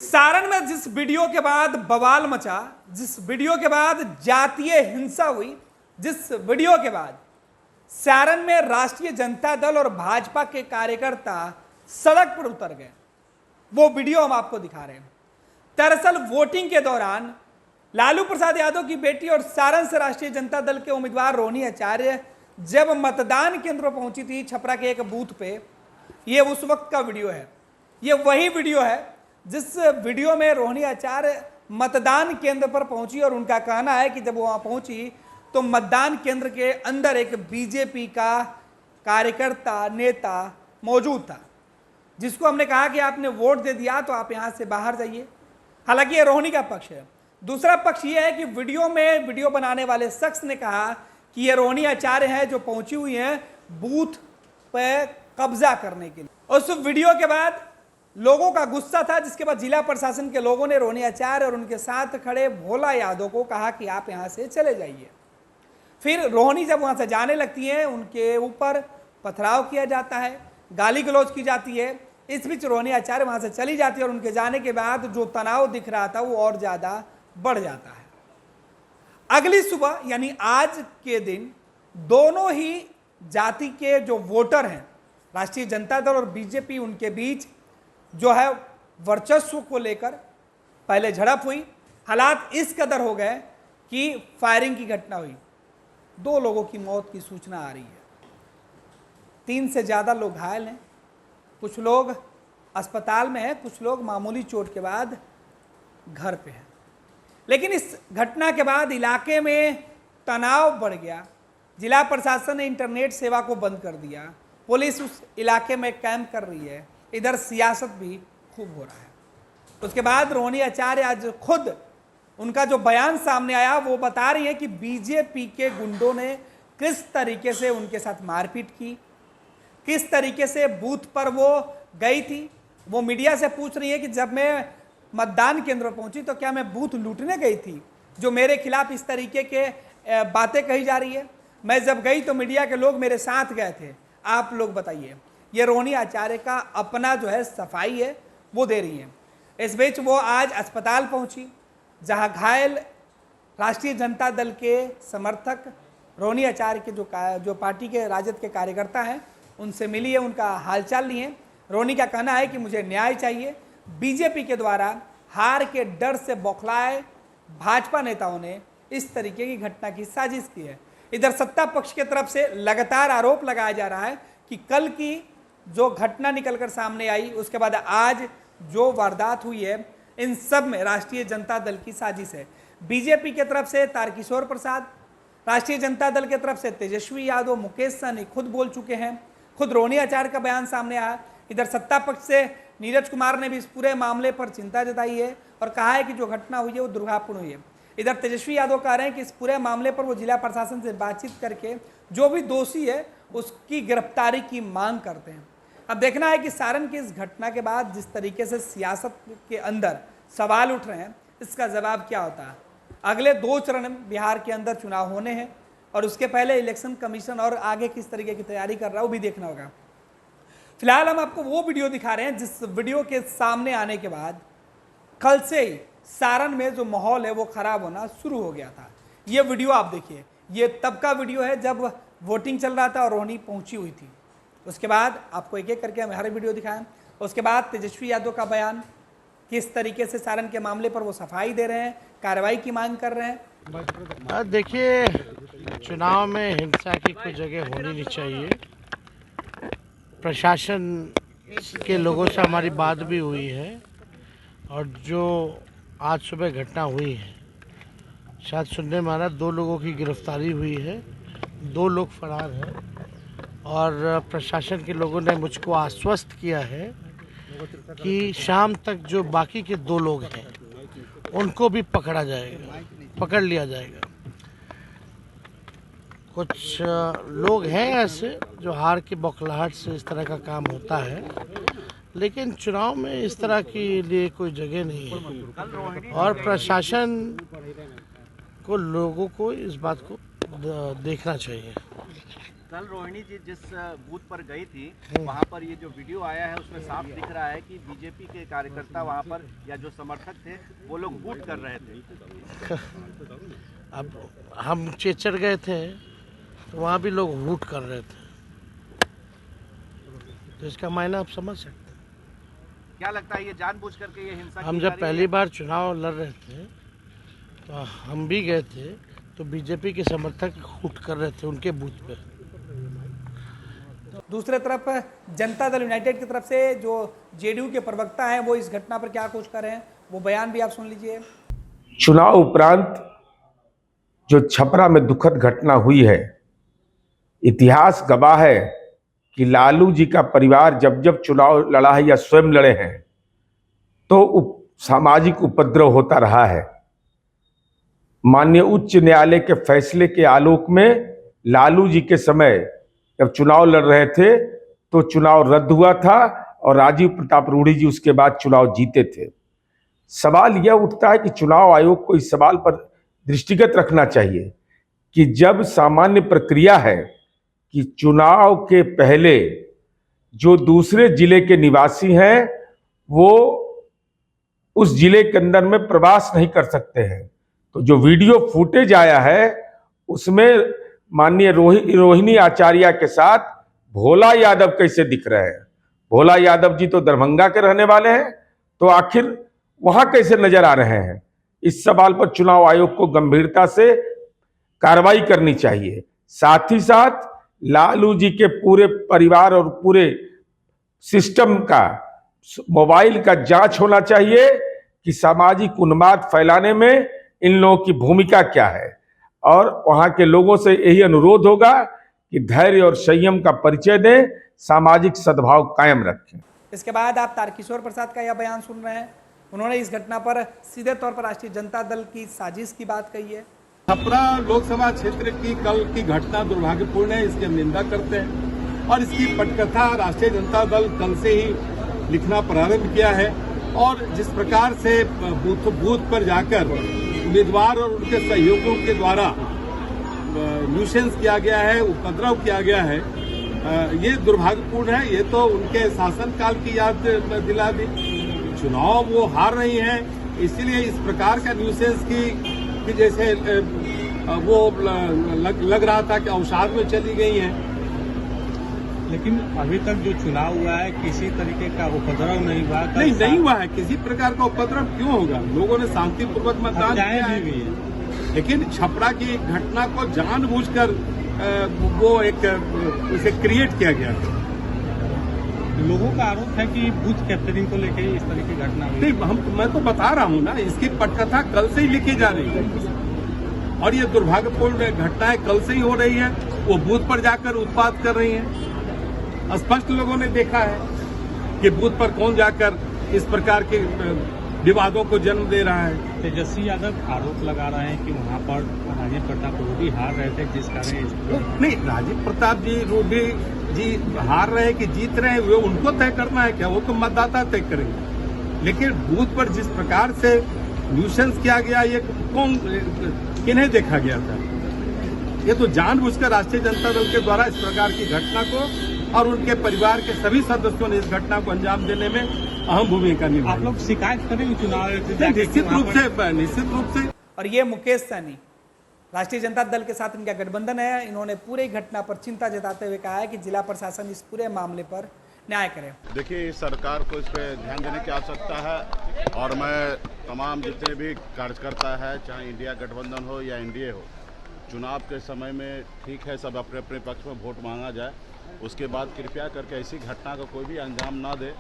सारण में जिस वीडियो के बाद बवाल मचा, जिस वीडियो के बाद जातीय हिंसा हुई, जिस वीडियो के बाद सारण में राष्ट्रीय जनता दल और भाजपा के कार्यकर्ता सड़क पर उतर गए, वो वीडियो हम आपको दिखा रहे हैं। दरअसल वोटिंग के दौरान लालू प्रसाद यादव की बेटी और सारण से राष्ट्रीय जनता दल के उम्मीदवार रोहिणी आचार्य जब मतदान केंद्र पर पहुंची थी, छपरा के एक बूथ पे, ये उस वक्त का वीडियो है। ये वही वीडियो है जिस वीडियो में रोहिणी आचार्य मतदान केंद्र पर पहुंची और उनका कहना है कि जब वो वहां पहुंची तो मतदान केंद्र के अंदर एक बीजेपी का कार्यकर्ता नेता मौजूद था, जिसको हमने कहा कि आपने वोट दे दिया तो आप यहां से बाहर जाइए। हालांकि ये रोहिणी का पक्ष है। दूसरा पक्ष ये है कि वीडियो बनाने वाले शख्स ने कहा कि ये रोहिणी आचार्य है जो पहुंची हुई है बूथ पे कब्जा करने के लिए। उस वीडियो के बाद लोगों का गुस्सा था, जिसके बाद जिला प्रशासन के लोगों ने रोहिणी आचार्य और उनके साथ खड़े भोला यादव को कहा कि आप यहां से चले जाइए। फिर रोहिणी जब वहां से जाने लगती हैं, उनके ऊपर पथराव किया जाता है, गाली गलौज की जाती है। इस बीच रोहिणी आचार्य वहां से चली जाती है और उनके जाने के बाद जो तनाव दिख रहा था वो और ज्यादा बढ़ जाता है। अगली सुबह यानी आज के दिन दोनों ही जाति के जो वोटर हैं, राष्ट्रीय जनता दल और बीजेपी, उनके बीच जो है वर्चस्व को लेकर पहले झड़प हुई। हालात इस कदर हो गए कि फायरिंग की घटना हुई। 2 लोगों की मौत की सूचना आ रही है, 3 से ज़्यादा लोग घायल हैं, कुछ लोग अस्पताल में हैं, कुछ लोग मामूली चोट के बाद घर पे हैं। लेकिन इस घटना के बाद इलाके में तनाव बढ़ गया। जिला प्रशासन ने इंटरनेट सेवा को बंद कर दिया, पुलिस उस इलाके में कैंप कर रही है, इधर सियासत भी खूब हो रहा है। उसके बाद रोहिणी आचार्य आज खुद उनका जो बयान सामने आया वो बता रही है कि बीजेपी के गुंडों ने किस तरीके से उनके साथ मारपीट की, किस तरीके से बूथ पर वो गई थी। वो मीडिया से पूछ रही है कि जब मैं मतदान केंद्र पहुंची तो क्या मैं बूथ लूटने गई थी, जो मेरे खिलाफ इस तरीके के बातें कही जा रही है। मैं जब गई तो मीडिया के लोग मेरे साथ गए थे, आप लोग बताइए। ये रोहिणी आचार्य का अपना जो है सफाई है वो दे रही है। इस बीच वो आज अस्पताल पहुंची, जहां घायल राष्ट्रीय जनता दल के समर्थक रोहिणी आचार्य के जो पार्टी के राजद के कार्यकर्ता हैं उनसे मिली है, उनका हालचाल लिए। रोहिणी का कहना है कि मुझे न्याय चाहिए। बीजेपी के द्वारा हार के डर से बौखलाए भाजपा नेताओं ने इस तरीके की घटना की साजिश की है। इधर सत्ता पक्ष की तरफ से लगातार आरोप लगाया जा रहा है कि कल की जो घटना निकलकर सामने आई, उसके बाद आज जो वारदात हुई है, इन सब में राष्ट्रीय जनता दल की साजिश है। बीजेपी की तरफ से तारकिशोर प्रसाद, राष्ट्रीय जनता दल की तरफ से तेजस्वी यादव, मुकेश सहनी खुद बोल चुके हैं, खुद रोहिणी आचार्य का बयान सामने आया। इधर सत्ता पक्ष से नीरज कुमार ने भी इस पूरे मामले पर चिंता जताई है और कहा है कि जो घटना हुई है वो दुर्भाग्यपूर्ण हुई है। इधर तेजस्वी यादव कह रहे हैं कि इस पूरे मामले पर वो जिला प्रशासन से बातचीत करके जो भी दोषी है उसकी गिरफ्तारी की मांग करते हैं। अब देखना है कि सारण की इस घटना के बाद जिस तरीके से सियासत के अंदर सवाल उठ रहे हैं, इसका जवाब क्या होता है। अगले 2 चरण बिहार के अंदर चुनाव होने हैं और उसके पहले इलेक्शन कमीशन और आगे किस तरीके की तैयारी कर रहा है वो भी देखना होगा। फिलहाल हम आपको वो वीडियो दिखा रहे हैं जिस वीडियो के सामने आने के बाद कल से ही सारण में जो माहौल है वो खराब होना शुरू हो गया था। ये वीडियो आप देखिए, ये तब का वीडियो है जब वोटिंग चल रहा था और रोहिणी पहुंची हुई थी। उसके बाद आपको एक एक करके हम हर वीडियो दिखाएं। उसके बाद तेजस्वी यादव का बयान, किस तरीके से सारण के मामले पर वो सफाई दे रहे हैं, कार्रवाई की मांग कर रहे हैं। देखिए, चुनाव में हिंसा की कोई जगह होनी नहीं चाहिए। प्रशासन के लोगों से हमारी बात भी हुई है और जो आज सुबह घटना हुई है, शायद सुनने में आ रहा 2 लोगों की गिरफ्तारी हुई है, 2 लोग फरार हैं और प्रशासन के लोगों ने मुझको आश्वस्त किया है कि शाम तक जो बाकी के 2 लोग हैं उनको भी पकड़ लिया जाएगा। कुछ लोग हैं ऐसे जो हार की बौखलाहट से इस तरह का काम होता है, लेकिन चुनाव में इस तरह के लिए कोई जगह नहीं है और प्रशासन को लोगों को इस बात को देखना चाहिए। कल रोहिणी जी जिस बूथ पर गई थी वहां पर ये जो वीडियो आया है उसमें साफ दिख रहा है कि बीजेपी के कार्यकर्ता वहां पर या जो समर्थक थे वो लोग वोट कर रहे थे। अब हम चेचर गए थे तो वहाँ भी लोग वोट कर रहे थे, तो इसका मायना आप समझ सकते हैं। क्या लगता है ये जानबूझ करके ये हिंसा हम की जब जा रही पहली है? बार चुनाव लड़ रहे थे तो हम भी गए थे, तो बीजेपी के समर्थक वोट कर रहे थे उनके बूथ पे। दूसरे तरफ जनता दल यूनाइटेड की तरफ से जो जेडीयू के प्रवक्ता हैं वो इस घटना पर क्या कुछ कर रहे हैं, वो बयान भी आप सुन लीजिए। चुनाव उपरांत जो छपरा में दुखद घटना हुई है, इतिहास गवाह है कि लालू जी का परिवार जब जब चुनाव लड़ा है या स्वयं लड़े हैं तो सामाजिक उपद्रव होता रहा है। माननीय उच्च न्यायालय के फैसले के आलोक में लालू जी के समय जब चुनाव लड़ रहे थे तो चुनाव रद्द हुआ था और राजीव प्रताप रूढ़ी जी उसके बाद चुनाव जीते थे। सवाल यह उठता है कि चुनाव आयोग को इस सवाल पर दृष्टिगत रखना चाहिए कि जब सामान्य प्रक्रिया है कि चुनाव के पहले जो दूसरे जिले के निवासी हैं वो उस जिले के अंदर में प्रवास नहीं कर सकते हैं, तो जो वीडियो फुटेज आया है उसमें माननीय रोहिणी आचार्य के साथ भोला यादव कैसे दिख रहे हैं। भोला यादव जी तो दरभंगा के रहने वाले हैं, तो आखिर वहां कैसे नजर आ रहे हैं। इस सवाल पर चुनाव आयोग को गंभीरता से कार्रवाई करनी चाहिए। साथ ही साथ लालू जी के पूरे परिवार और पूरे सिस्टम का मोबाइल का जांच होना चाहिए कि सामाजिक उन्माद फैलाने में इन लोगों की भूमिका क्या है, और वहां के लोगों से यही अनुरोध होगा कि धैर्य और संयम का परिचय दें, सामाजिक सद्भाव कायम रखें। इसके बाद आप तारकिशोर प्रसाद का यह बयान सुन रहे हैं। उन्होंने इस घटना पर सीधे तौर पर राष्ट्रीय जनता दल की साजिश की बात कही है। छपरा लोकसभा क्षेत्र की कल की घटना दुर्भाग्यपूर्ण है, इसकी हम निंदा करते हैं और इसकी पटकथा राष्ट्रीय जनता दल कल से ही लिखना प्रारंभ किया है। और जिस प्रकार से बूथ पर जाकर उम्मीदवार और उनके सहयोगियों के द्वारा न्यूसेंस किया गया है, उपद्रव किया गया है, ये दुर्भाग्यपूर्ण है। ये तो उनके शासनकाल की याद दिला दी। चुनाव वो हार रही हैं, इसीलिए इस प्रकार का न्यूसेंस की जैसे वो लग रहा था कि अवसाद में चली गई हैं। लेकिन अभी तक जो चुनाव हुआ है किसी तरीके का उपद्रव नहीं हुआ। नहीं हुआ है, किसी प्रकार का उपद्रव क्यों होगा? लोगों ने शांतिपूर्वक मतदान किया है। लेकिन छपरा की घटना को जानबूझकर वो एक उसे क्रिएट किया गया था। लोगों का आरोप है कि बूथ कैप्चरिंग को लेकर इस तरह की घटना हुई। नहीं, मैं तो बता रहा हूँ ना, इसकी पटकथा कल से ही लिखी जा रही है और ये दुर्भाग्यपूर्ण घटनाएं कल से ही हो रही है। वो बूथ पर जाकर उत्पात कर रही हैं। स्पष्ट लोगों ने देखा है कि बूथ पर कौन जाकर इस प्रकार के विवादों को जन्म दे रहा है। तेजस्वी यादव आरोप लगा रहे हैं कि वहां पर राजीव प्रताप रूढ़ी हार रहे थे, जिस कारण नहीं, राजीव प्रताप जी रूढ़ी जी हार रहे हैं कि जीत रहे हैं वो उनको तय करना है क्या? वो तो मतदाता तय करेंगे। लेकिन बूथ पर जिस प्रकार से न्यूसेंस किया गया, ये किन्हें देखा गया था? ये तो जानबूझकर राष्ट्रीय जनता दल के द्वारा इस प्रकार की घटना को और उनके परिवार के सभी सदस्यों ने इस घटना को अंजाम देने में अहम भूमिका निभाई। आप लोग शिकायत करेंगे चुनाव? निश्चित रूप से। और ये मुकेश सहनी राष्ट्रीय जनता दल के साथ इनका गठबंधन है। इन्होंने पूरे घटना पर चिंता जताते हुए कहा है कि जिला प्रशासन इस पूरे मामले पर न्याय करे। देखिए, सरकार को इस पर ध्यान देने की आवश्यकता है और मैं तमाम जितने भी कार्यकर्ता है, चाहे इंडिया गठबंधन हो या एनडीए हो, चुनाव के समय में ठीक है सब अपने अपने पक्ष में वोट मांगा जाए, उसके बाद कृपया करके ऐसी घटना का कोई भी अंजाम ना दे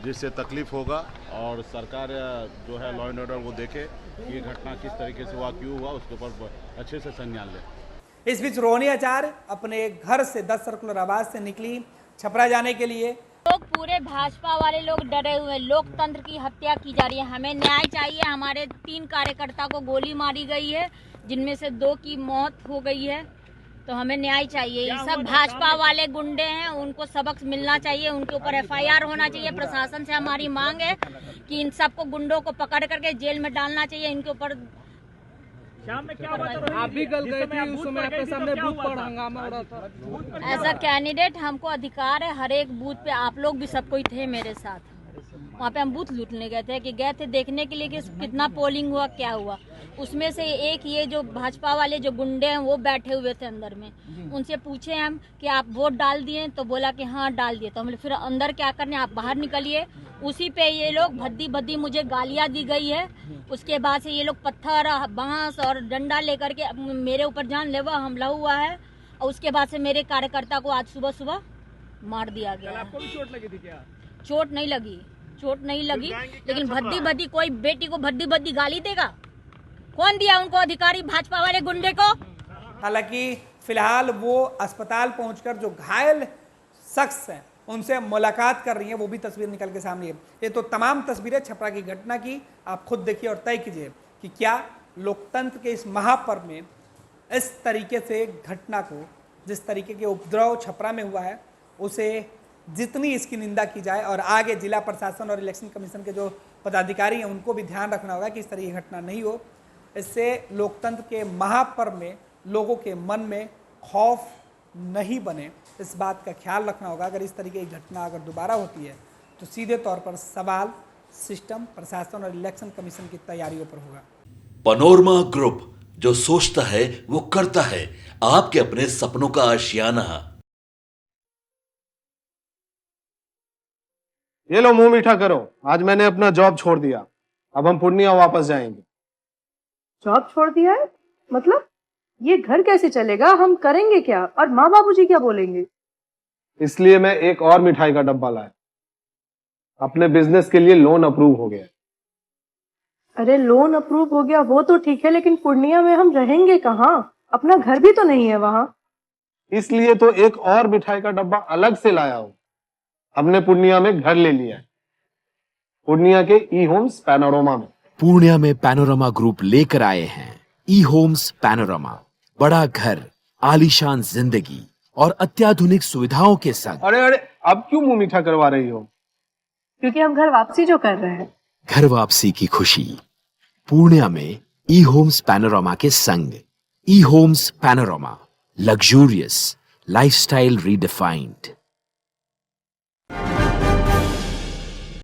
जिससे तकलीफ होगा और सरकार जो है लॉ एंड ऑर्डर वो देखे कि ये घटना किस तरीके से हुआ, क्यों हुआ, उसके ऊपर अच्छे से संज्ञान ले। इस बीच रोहिणी आचार्य अपने घर से 10 सर्कुलर आवाज से निकली छपरा जाने के लिए। लोग पूरे भाजपा वाले लोग डरे हुए, लोकतंत्र की हत्या की जा रही है। हमें न्याय चाहिए। हमारे 3 कार्यकर्ता को गोली मारी गई है, जिनमें से 2 की मौत हो गई है, तो हमें न्याय चाहिए। ये सब भाजपा वाले गुंडे हैं, उनको सबक मिलना चाहिए, उनके ऊपर एफआईआर होना चाहिए। प्रशासन से हमारी मांग है कि इन सबको गुंडों को पकड़ करके जेल में डालना चाहिए, इनके ऊपर शाम में क्या आप भी कल गए थे, उस समय आपके सामने बूथ पर हंगामा हो रहा था। एज अ कैंडिडेट हमको अधिकार है, हर एक बूथ पे आप लोग भी सब कोई थे मेरे साथ। वहाँ पे हम बूथ लूटने गए थे देखने के लिए कि कितना पोलिंग हुआ, क्या हुआ। उसमें से एक ये जो भाजपा वाले जो गुंडे हैं वो बैठे हुए थे अंदर में। उनसे पूछे हम कि आप वोट डाल दिए, तो बोला कि हाँ डाल दिए। तो हम फिर अंदर क्या करने, आप बाहर निकलिए। उसी पे ये लोग भद्दी मुझे गालियाँ दी गई है। उसके बाद से ये लोग पत्थर, बांस और डंडा लेकर के मेरे ऊपर जानलेवा हमला हुआ है। और उसके बाद से मेरे कार्यकर्ता को आज सुबह मार दिया गया। आपको भी चोट लगी थी क्या? चोट नहीं लगी, लेकिन भद्दी कोई बेटी को भद्दी गाली देगा? कौन दिया उनको अधिकारी, भाजपा वाले गुंडे को? हालांकि फिलहाल वो अस्पताल पहुंचकर जो घायल शख्स हैं उनसे मुलाकात कर रही हैं, वो भी तस्वीर निकल के सामने है। ये तो तमाम तस्वीरें छपरा की घटना की, आप खुद देखिए और तय कीजिए कि क्या लोकतंत्र के इस महापर्व में इस तरीके से घटना को, जिस तरीके के उपद्रव छपरा में हुआ है, उसे जितनी इसकी निंदा की जाए और आगे जिला प्रशासन और इलेक्शन कमीशन के जो पदाधिकारी हैं उनको भी ध्यान रखना होगा कि इस तरह की घटना नहीं हो। इससे लोकतंत्र के महापर्व में लोगों के मन में खौफ नहीं बने, इस बात का ख्याल रखना होगा। अगर इस तरीके की घटना अगर दोबारा होती है तो सीधे तौर पर सवाल सिस्टम, प्रशासन और इलेक्शन कमीशन की तैयारियों पर होगा। पनोरमा ग्रुप, जो सोचता है वो करता है, आपके अपने सपनों का आशियाना। ये लो मुंह मीठा करो, आज मैंने अपना जॉब छोड़ दिया, अब हम पूर्णिया वापस जाएंगे। जॉब छोड़ दिया है? मतलब ये घर कैसे चलेगा, हम करेंगे क्या, और माँ बाबूजी क्या बोलेंगे? इसलिए मैं एक और मिठाई का डब्बा लाया, अपने बिजनेस के लिए लोन अप्रूव हो गया। अरे लोन अप्रूव हो गया वो तो ठीक है, लेकिन पूर्णिया में हम रहेंगे कहाँ? अपना घर भी तो नहीं है वहाँ। इसलिए तो एक और मिठाई का डब्बा अलग से लाया हूँ। हमने पूर्णिया में घर ले लिया है, पूर्णिया के ई होम्स पैनोरमा में। पूर्णिया में पैनोरमा ग्रुप लेकर आए हैं ई होम्स पैनोरमा। बड़ा घर, आलीशान जिंदगी और अत्याधुनिक सुविधाओं के संग। अरे अब क्यों मुंह मीठा करवा रही हो? क्योंकि हम घर वापसी जो कर रहे हैं। घर वापसी की खुशी पूर्णिया में ई होम्स पैनोरमा के संग। E Homes Panorama, luxurious lifestyle redefined.